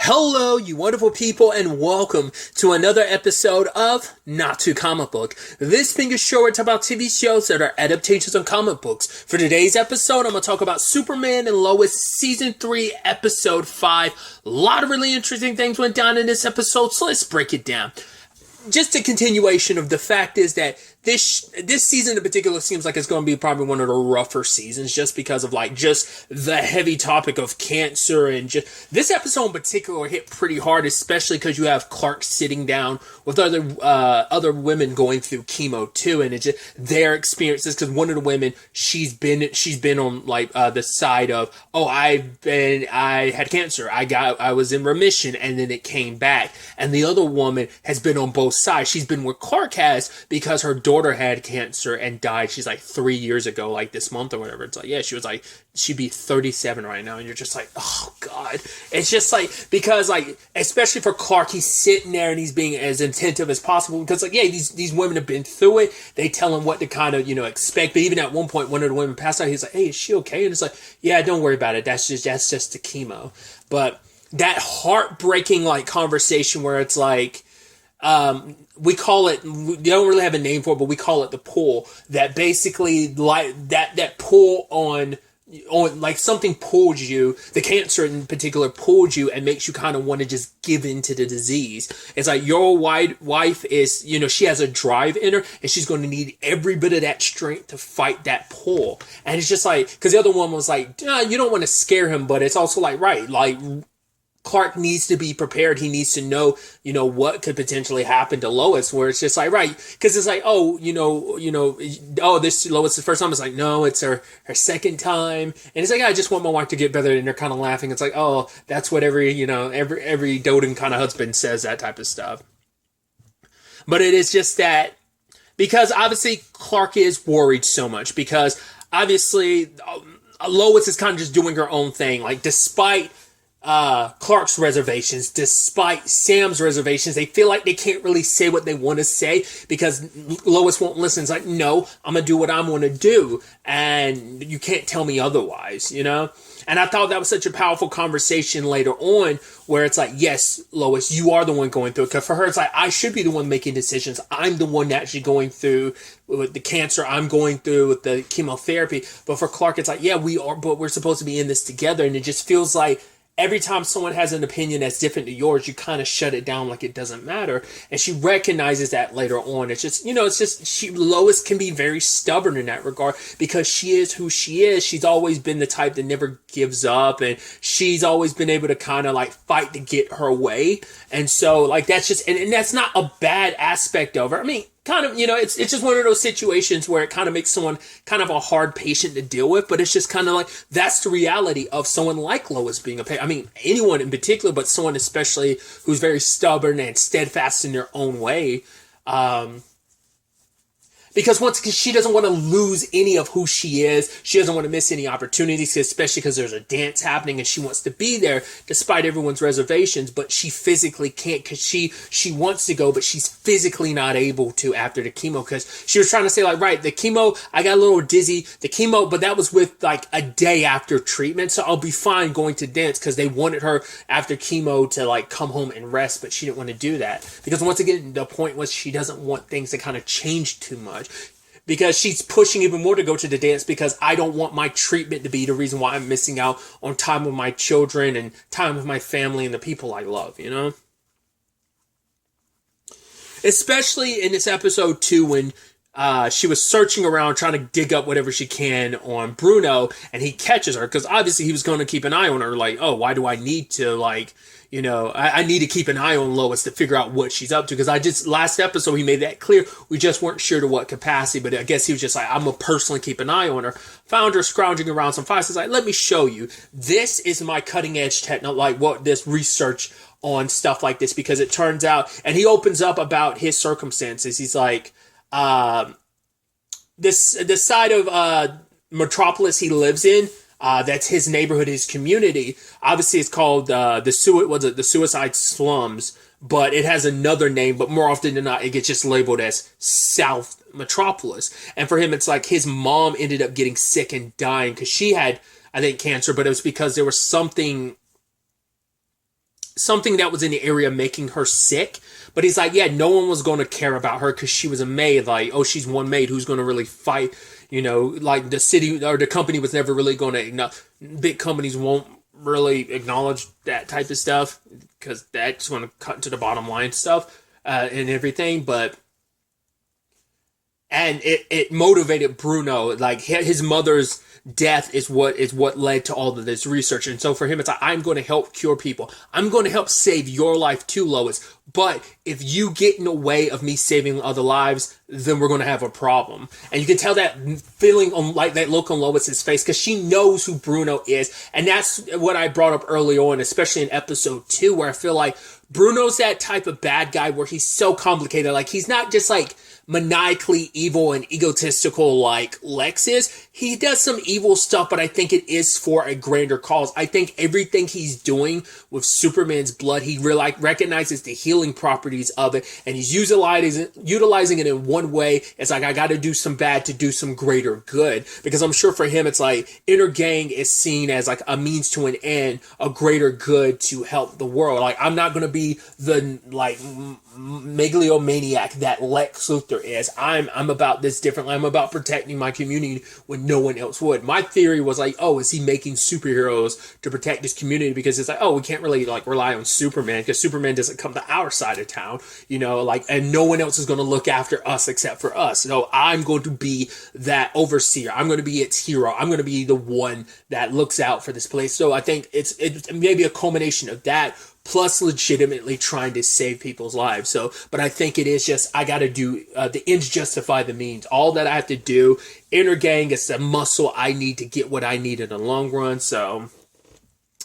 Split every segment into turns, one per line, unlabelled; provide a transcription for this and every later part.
Hello, you wonderful people, and welcome to another episode of Not Too Comic Book. This being a show where I talk about TV shows that are adaptations of comic books. For today's episode, I'm going to talk about Superman and Lois Season 3, Episode 5. A lot of really interesting things went down in this episode, so let's break it down. Just a continuation of the fact is that this season in particular seems like it's going to be probably one of the rougher seasons just because of just the heavy topic of cancer, and just this episode in particular hit pretty hard, especially because you have Clark sitting down with other women going through chemo too, and it's just their experiences, because one of the women, she's been on the side of, I had cancer, I was in remission, and then it came back, and the other woman has been on both sides. She's been where Clark has, because her daughter had cancer and died. She's 3 years ago, this month or whatever. It's she was she'd be 37 right now, and you're just oh god. It's just because especially for Clark, he's sitting there and he's being as attentive as possible, because these women have been through it. They tell him what to kind of expect, but even at one point one of the women passed out. He's hey, is she okay? And it's yeah, don't worry about it, that's just the chemo. But that heartbreaking conversation where it's we call it, we don't really have a name for it, but we call it the pull. That basically, that pull on something pulled you, the cancer in particular pulled you and makes you kind of want to just give in to the disease. It's your wife is, she has a drive in her, and she's going to need every bit of that strength to fight that pull. And it's just because the other one was you don't want to scare him, but it's also Clark needs to be prepared. He needs to know, what could potentially happen to Lois, where it's just right. Because it's this Lois is the first time. It's no, it's her second time. And it's I just want my wife to get better. And they're kind of laughing. It's that's what every doting kind of husband says, that type of stuff. But it is just that, because obviously Clark is worried so much, because obviously Lois is kind of just doing her own thing. Despite Clark's reservations, despite Sam's reservations, they feel they can't really say what they want to say, because Lois won't listen. It's no, I'm going to do what I want to do, and you can't tell me otherwise, And I thought that was such a powerful conversation later on, where it's yes, Lois, you are the one going through it. Because for her, it's I should be the one making decisions. I'm the one actually going through with the cancer. I'm going through with the chemotherapy. But for Clark, it's yeah, we are, but we're supposed to be in this together. And it just feels every time someone has an opinion that's different to yours, you kind of shut it down it doesn't matter. And she recognizes that later on. It's just, Lois can be very stubborn in that regard, because she is who she is. She's always been the type that never gives up, and she's always been able to kind of fight to get her way. And so that's just, and that's not a bad aspect of her. I mean, kind of, it's just one of those situations where it kind of makes someone kind of a hard patient to deal with, but it's just kind of that's the reality of someone like Lois being a patient. I mean, anyone in particular, but someone especially who's very stubborn and steadfast in their own way. Because she doesn't want to lose any of who she is. She doesn't want to miss any opportunities, especially because there's a dance happening and she wants to be there despite everyone's reservations, but she physically can't, because she wants to go, but she's physically not able to after the chemo, because she was trying to say the chemo, I got a little dizzy, the chemo, but that was with a day after treatment, so I'll be fine going to dance, because they wanted her after chemo to come home and rest, but she didn't want to do that, because once again, the point was she doesn't want things to kind of change too much. Because she's pushing even more to go to the dance, because I don't want my treatment to be the reason why I'm missing out on time with my children and time with my family and the people I love, Especially in this episode 2, when she was searching around trying to dig up whatever she can on Bruno, and he catches her, because obviously he was going to keep an eye on her, why do I need to, I need to keep an eye on Lois to figure out what she's up to, because last episode he made that clear, we just weren't sure to what capacity, but I guess he was just I'm going to personally keep an eye on her. Found her scrounging around some files, says let me show you, this is my cutting edge technology, this research on stuff like this, because it turns out, and he opens up about his circumstances, he's this side of Metropolis he lives in, that's his neighborhood, his community. Obviously, it's called the Suicide Slums, but it has another name. But more often than not, it gets just labeled as South Metropolis. And for him, it's his mom ended up getting sick and dying because she had, I think, cancer, but it was because there was something something that was in the area making her sick. But he's like, yeah, no one was going to care about her because she was a maid. Like, oh, she's one maid. Who's going to really fight? You know, like the city or the company was never really going to, big companies won't really acknowledge that type of stuff because that's going to cut to the bottom line stuff and everything. And it motivated Bruno. Like his mother's death is what led to all of this research. And so for him, it's like, I'm going to help cure people. I'm going to help save your life too, Lois. But if you get in the way of me saving other lives, then we're going to have a problem. And you can tell that feeling on like that look on Lois's face because she knows who Bruno is. And that's what I brought up early on, especially in episode 2, where I feel like Bruno's that type of bad guy where he's so complicated. Like he's not just like maniacally evil and egotistical like Lex is. He does some evil stuff, but I think it is for a grander cause. I think everything he's doing with Superman's blood, he really recognizes the healing properties of it, and he's utilizing it in one way. It's like, I got to do some bad to do some greater good, because I'm sure for him it's like Inner Gang is seen as like a means to an end, a greater good to help the world. Like, I'm not going to be the like megalomaniac that Lex Luthor is. I'm about this differently. I'm about protecting my community when no one else would. My theory was like, oh, is he making superheroes to protect his community? Because it's like, oh, we can't really like rely on Superman because Superman doesn't come to our side of town, like, and no one else is going to look after us except for us. So I'm going to be that overseer. I'm going to be its hero. I'm going to be the one that looks out for this place. So I think it's maybe a culmination of that, plus legitimately trying to save people's lives. So, but I think it is just, I got to do, the ends justify the means. All that I have to do, Inner Gang is the muscle I need to get what I need in the long run. So,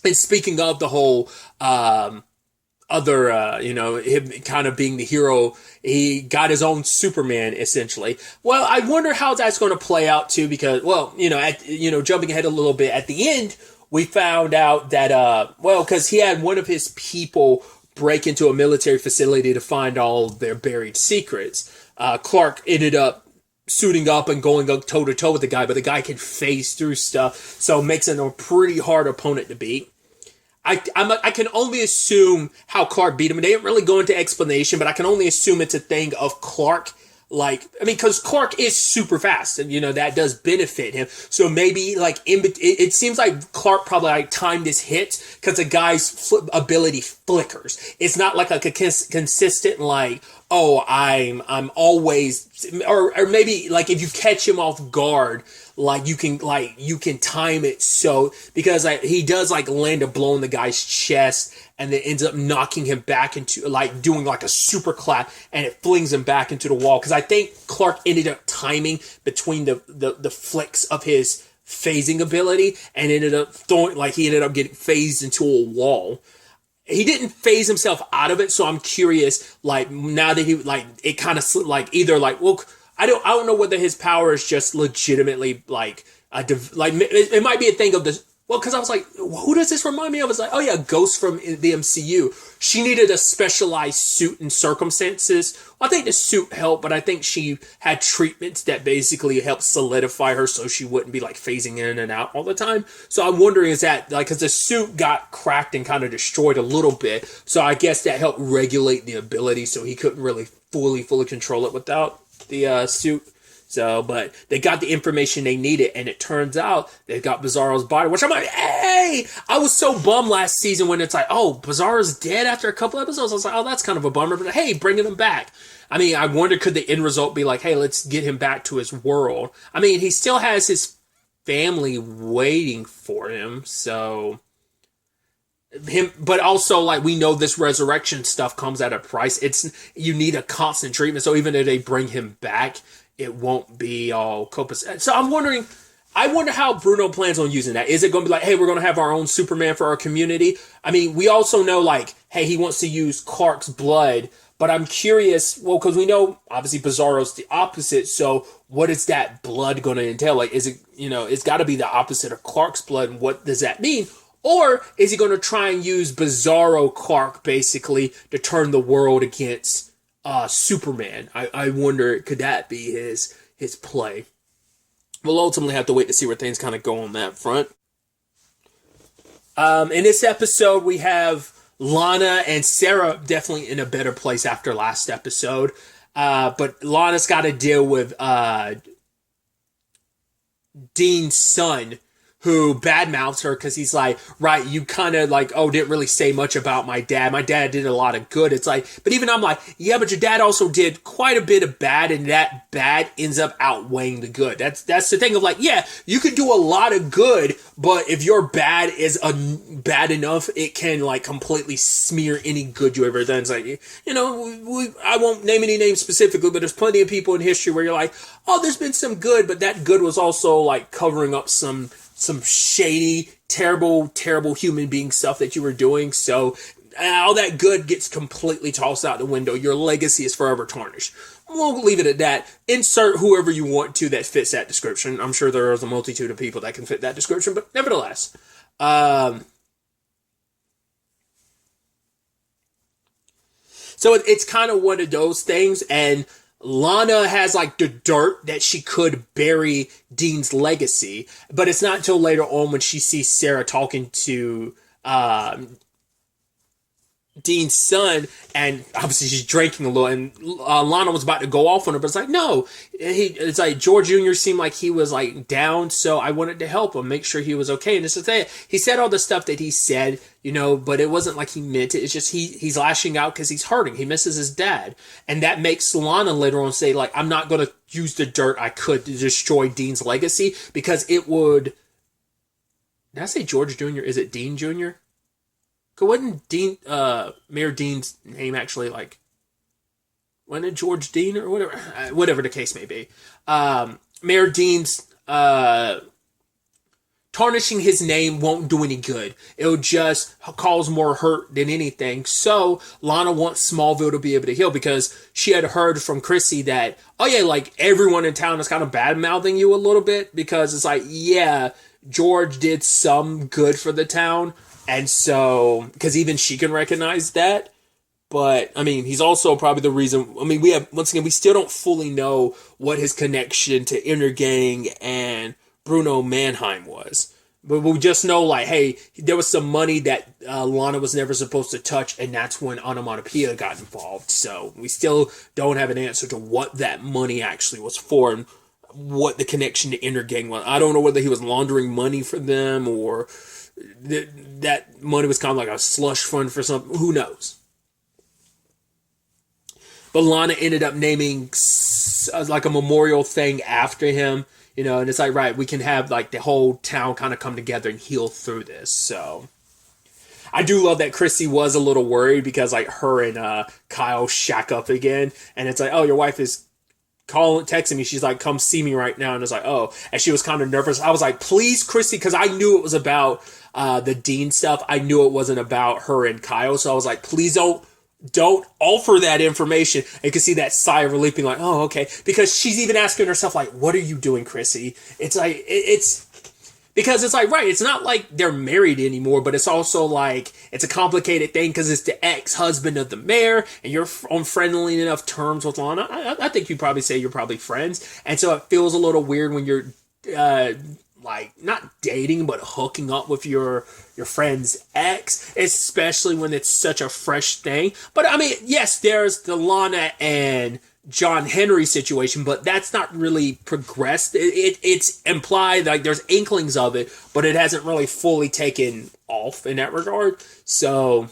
and speaking of the whole, him kind of being the hero, he got his own Superman, essentially. Well, I wonder how that's going to play out too, because, jumping ahead a little bit, at the end, we found out that, because he had one of his people break into a military facility to find all their buried secrets. Clark ended up suiting up and going toe-to-toe with the guy, but the guy can phase through stuff, so it makes him a pretty hard opponent to beat. I can only assume how Clark beat him. They didn't really go into explanation, but I can only assume it's a thing of Clark. Because Clark is super fast, and that does benefit him. So maybe it seems like Clark probably timed his hits because the guy's ability flickers. It's not like a consistent I'm always, or maybe if you catch him off guard, you can time it so, because he does land a blow in the guy's chest and then ends up knocking him back into doing a super clap, and it flings him back into the wall. Because I think Clark ended up timing between the flicks of his phasing ability and ended up he ended up getting phased into a wall. He didn't phase himself out of it, so I'm curious, now that he, it kind of either I don't know whether his power is just legitimately it might be a thing of this. Well, because I was like, who does this remind me of? It's like, oh yeah, Ghost from the MCU. She needed a specialized suit in circumstances. Well, I think the suit helped, but I think she had treatments that basically helped solidify her so she wouldn't be phasing in and out all the time. So I'm wondering, is that because the suit got cracked and kind of destroyed a little bit, so I guess that helped regulate the ability so he couldn't really fully control it without the suit. So, but they got the information they needed, and it turns out they got Bizarro's body, which I'm like, hey! I was so bummed last season when it's Bizarro's dead after a couple episodes. I was like, oh, that's kind of a bummer, but hey, bringing him back. I mean, I wonder, could the end result be hey, let's get him back to his world? I mean, he still has his family waiting for him, so... But also, we know this resurrection stuff comes at a price. You need a constant treatment, so even if they bring him back, it won't be all copacetic. So I wonder how Bruno plans on using that. Is it going to be hey, we're going to have our own Superman for our community? I mean, we also know, hey, he wants to use Clark's blood, but I'm curious, because we know, obviously, Bizarro's the opposite, so what is that blood going to entail? Is it, it's got to be the opposite of Clark's blood, and what does that mean? Or is he going to try and use Bizarro Clark, basically, to turn the world against Superman? I wonder, could that be his play? We'll ultimately have to wait to see where things kind of go on that front. In this episode, we have Lana and Sarah definitely in a better place after last episode. But Lana's got to deal with Dean's son, who badmouths her because he's like, right, you kind of like, oh, didn't really say much about my dad. My dad did a lot of good. It's like, but even I'm like, yeah, but your dad also did quite a bit of bad, and that bad ends up outweighing the good. That's the thing of like, yeah, you could do a lot of good, but if your bad is bad enough, it can like completely smear any good you ever done. It's like, you know, I won't name any names specifically, but there's plenty of people in history where you're like, oh, there's been some good, but that good was also like covering up some shady, terrible human being stuff that you were doing. So all that good gets completely tossed out the window. Your legacy is forever tarnished. We'll leave it at that. Insert whoever you want to that fits that description. I'm sure there is a multitude of people that can fit that description, but nevertheless. So it's kind of one of those things, and Lana has like the dirt that she could bury Dean's legacy, but it's not until later on when she sees Sarah talking to Dean's son, and obviously she's drinking a little, and Lana was about to go off on her, but it's like, no, it's like George Jr. seemed like he was like down, so I wanted to help him, make sure he was okay. And it's the thing, he said all the stuff that he said, you know, but it wasn't like he meant it. It's just he's lashing out because he's hurting. He misses his dad, and that makes Lana later on say like, I'm not going to use the dirt I could to destroy Dean's legacy, because it would. Did I say George Jr.? Is it Dean Jr.? Wasn't Dean, Mayor Dean's name actually like, wasn't it George Dean or whatever the case may be? Mayor Dean's, tarnishing his name won't do any good. It'll just cause more hurt than anything. So Lana wants Smallville to be able to heal, because she had heard from Chrissy that, oh yeah, like everyone in town is kind of bad mouthing you a little bit, because it's like, yeah, George did some good for the town. And so, because even she can recognize that. But, I mean, he's also probably the reason. I mean, we still don't fully know what his connection to Inner Gang and Bruno Mannheim was. But we just know, like, hey, there was some money that Lana was never supposed to touch, and that's when Onomatopoeia got involved. So, we still don't have an answer to what that money actually was for and what the connection to Inner Gang was. I don't know whether he was laundering money for them, or that money was kind of like a slush fund for something. Who knows? But Lana ended up naming like a memorial thing after him, you know, and it's like, right, we can have like the whole town kind of come together and heal through this. So I do love that Chrissy was a little worried, because like her and Kyle shack up again, and it's like, oh, your wife is texting me. She's like, come see me right now. And it's like, oh, and she was kind of nervous. I was like, please, Chrissy, because I knew it was about the Dean stuff. I knew it wasn't about her and Kyle. So I was like, please don't offer that information. And you can see that sigh of relief being like, oh, okay. Because she's even asking herself, like, what are you doing, Chrissy? It's like, it's because it's like, right, it's not like they're married anymore, but it's also like, it's a complicated thing because it's the ex-husband of the mayor, and you're on friendly enough terms with Lana. I think you'd probably say you're probably friends. And so it feels a little weird when you're, like, not dating, but hooking up with your friend's ex, especially when it's such a fresh thing. But I mean, yes, there's the Lana and John Henry situation, but that's not really progressed. It's implied, like there's inklings of it, but it hasn't really fully taken off in that regard. So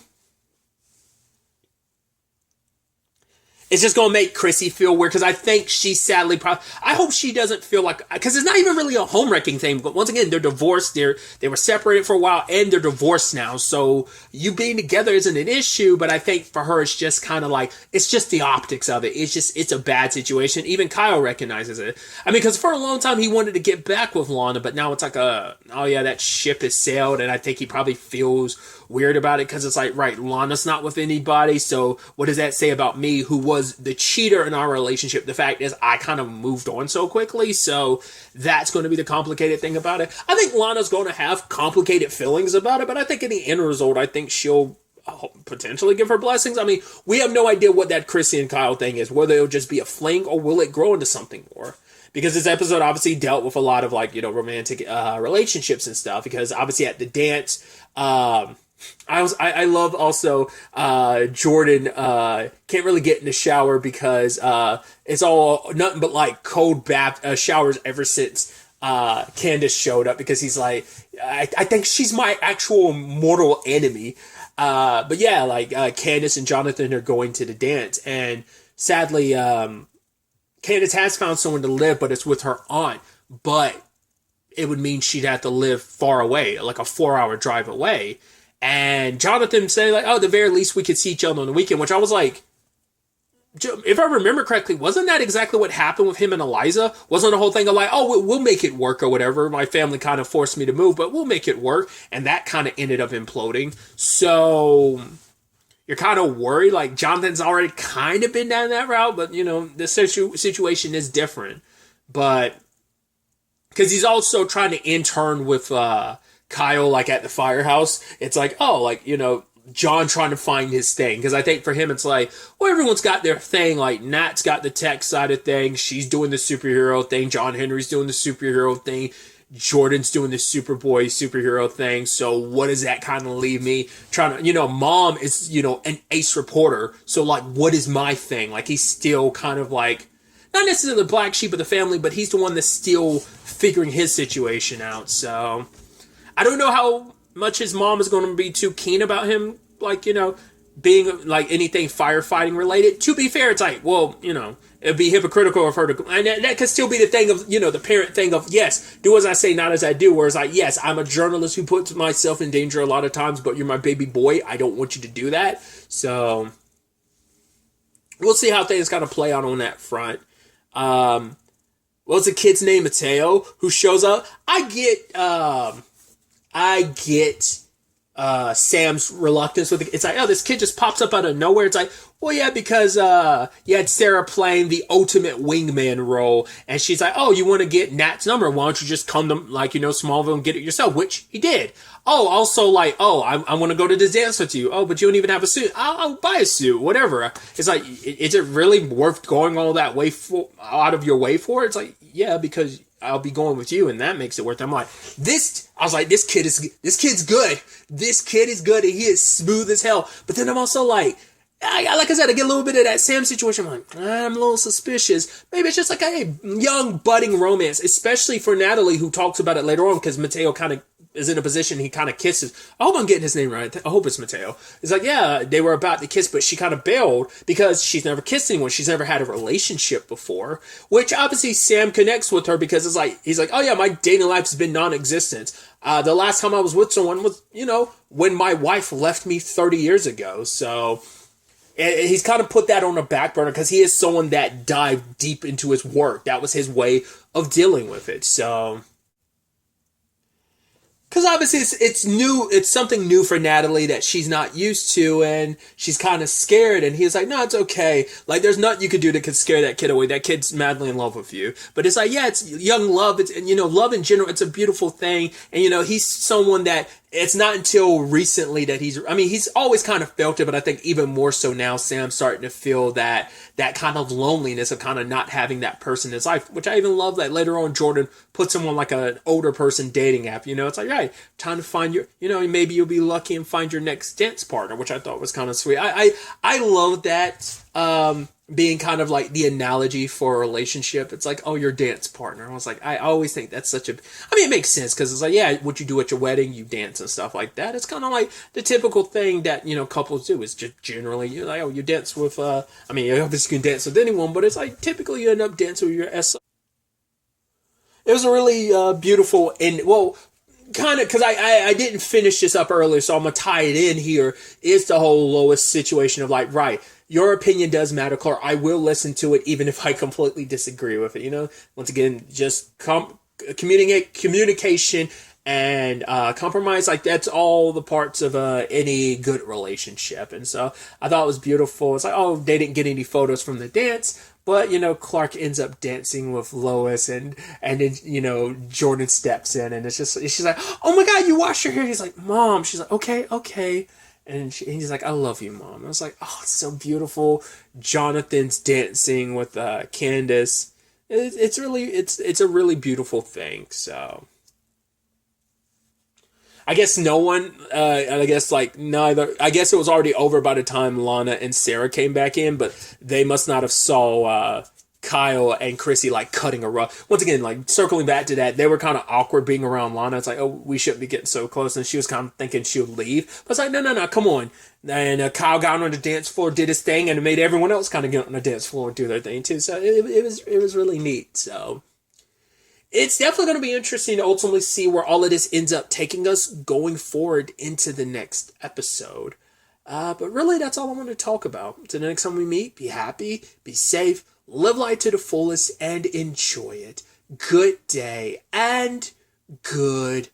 it's just going to make Chrissy feel weird, because I think she sadly I hope she doesn't feel like, because it's not even really a home wrecking thing, but once again, they're divorced, they were separated for a while, and they're divorced now, so you being together isn't an issue, but I think for her, it's just kind of like, it's just the optics of it. It's a bad situation. Even Kyle recognizes it. I mean, because for a long time, he wanted to get back with Lana, but now it's like oh yeah, that ship has sailed, and I think he probably feels weird about it, because it's like, right, Lana's not with anybody, so what does that say about me, who was the cheater in our relationship? The fact is, I kind of moved on so quickly, so that's going to be the complicated thing about it. I think Lana's going to have complicated feelings about it, but I think in the end result, I think she'll potentially give her blessings. I mean, we have no idea what that Chrissy and Kyle thing is, whether it'll just be a fling or will it grow into something more. Because this episode obviously dealt with a lot of, like, you know, romantic relationships and stuff, because obviously at the dance, I love also Jordan can't really get in the shower because it's all nothing but like cold bath showers ever since Candace showed up, because he's like, I think she's my actual mortal enemy. But yeah, like Candace and Jonathan are going to the dance, and sadly Candace has found someone to live, but it's with her aunt. But it would mean she'd have to live far away, like a 4-hour drive away. And Jonathan said, like, oh, at the very least, we could see each other on the weekend, which I was like, if I remember correctly, wasn't that exactly what happened with him and Eliza? Wasn't the whole thing of like, oh, we'll make it work or whatever? My family kind of forced me to move, but we'll make it work. And that kind of ended up imploding. So you're kind of worried. Like, Jonathan's already kind of been down that route, but, you know, the situation is different. But because he's also trying to intern with Kyle, like at the firehouse. It's like, oh, like, you know, John trying to find his thing. Because I think for him, it's like, well, everyone's got their thing. Like, Nat's got the tech side of things. She's doing the superhero thing. John Henry's doing the superhero thing. Jordan's doing the Superboy superhero thing. So what does that kind of leave me? Trying to, you know, Mom is, you know, an ace reporter. So, like, what is my thing? Like, he's still kind of like, not necessarily the black sheep of the family, but he's the one that's still figuring his situation out. So I don't know how much his mom is going to be too keen about him, like, you know, being like anything firefighting related. To be fair, it's like, well, you know, it'd be hypocritical of her to, and that could still be the thing of, you know, the parent thing of, yes, do as I say, not as I do. Whereas like, yes, I'm a journalist who puts myself in danger a lot of times, but you're my baby boy. I don't want you to do that. So we'll see how things kind of play out on that front. What's the kid's name? Mateo, who shows up. I get Sam's reluctance with it. It's like, oh, this kid just pops up out of nowhere. It's like, well, yeah, because you had Sarah playing the ultimate wingman role, and she's like, oh, you want to get Nat's number? Why don't you just come to, like, you know, Smallville and get it yourself? Which he did. Oh, also, like, oh, I want to go to this dance with you. Oh, but you don't even have a suit. I'll buy a suit, whatever. It's like, is it really worth going all that way out of your way for? It's like, yeah, because I'll be going with you, and that makes it worth it. I'm like, this kid is good. This kid is good, and he is smooth as hell. But then I'm also like I said, I get a little bit of that Sam situation. I'm like, I'm a little suspicious. Maybe it's just like a young budding romance, especially for Natalie, who talks about it later on, because Mateo kind of is in a position, he kind of kisses. I hope I'm getting his name right. I hope it's Mateo. It's like, yeah, they were about to kiss, but she kind of bailed because she's never kissed anyone. She's never had a relationship before, which obviously Sam connects with her because it's like, he's like, oh yeah, my dating life has been non-existent. The last time I was with someone was, you know, when my wife left me 30 years ago. So he's kind of put that on the back burner because he is someone that dived deep into his work. That was his way of dealing with it. So, because obviously it's new, it's something new for Natalie that she's not used to, and she's kind of scared, and he's like, no, it's okay. Like, there's nothing you could do that could scare that kid away. That kid's madly in love with you. But it's like, yeah, it's young love. It's, and, you know, love in general, it's a beautiful thing. And, you know, he's someone that it's not until recently that he's always kind of felt it, but I think even more so now, Sam's starting to feel that kind of loneliness of kind of not having that person in his life, which I even love that later on Jordan puts him on like an older person dating app. You know, it's like, right, time to find your, you know, maybe you'll be lucky and find your next dance partner, which I thought was kind of sweet. I love that, being kind of like the analogy for a relationship. It's like, oh, your dance partner. I was like, I always think that's such a, I mean, it makes sense because it's like, yeah, what you do at your wedding, you dance and stuff like that. It's kind of like the typical thing that, you know, couples do is just generally, you're like, oh, you dance with, I mean, obviously you can dance with anyone, but it's like typically you end up dancing with your S. It was a really beautiful, and well, kind of, because I didn't finish this up earlier, so I'm going to tie it in here, is the whole Lois situation of like, right, your opinion does matter, Clark. I will listen to it even if I completely disagree with it, you know? Once again, just communication and compromise, like that's all the parts of any good relationship. And so I thought it was beautiful. It's like, oh, they didn't get any photos from the dance, but, you know, Clark ends up dancing with Lois, and then, you know, Jordan steps in, and it's just, she's like, oh my God, you washed your hair. He's like, Mom. She's like, okay. And he's like, I love you, Mom. I was like, oh, it's so beautiful. Jonathan's dancing with Candace. It's a really beautiful thing. So I guess no one, I guess like neither, I guess it was already over by the time Lana and Sarah came back in, but they must not have saw, Kyle and Chrissy like cutting a rug. Once again, like circling back to that, they were kind of awkward being around Lana. It's like, oh, we shouldn't be getting so close, and she was kind of thinking she would leave. But it's like, no, come on. And Kyle got on the dance floor, did his thing, and it made everyone else kind of get on the dance floor and do their thing too. So it was really neat. So it's definitely going to be interesting to ultimately see where all of this ends up taking us going forward into the next episode. But really, that's all I want to talk about. Until the next time we meet, be happy, be safe, live life to the fullest, and enjoy it. Good day and good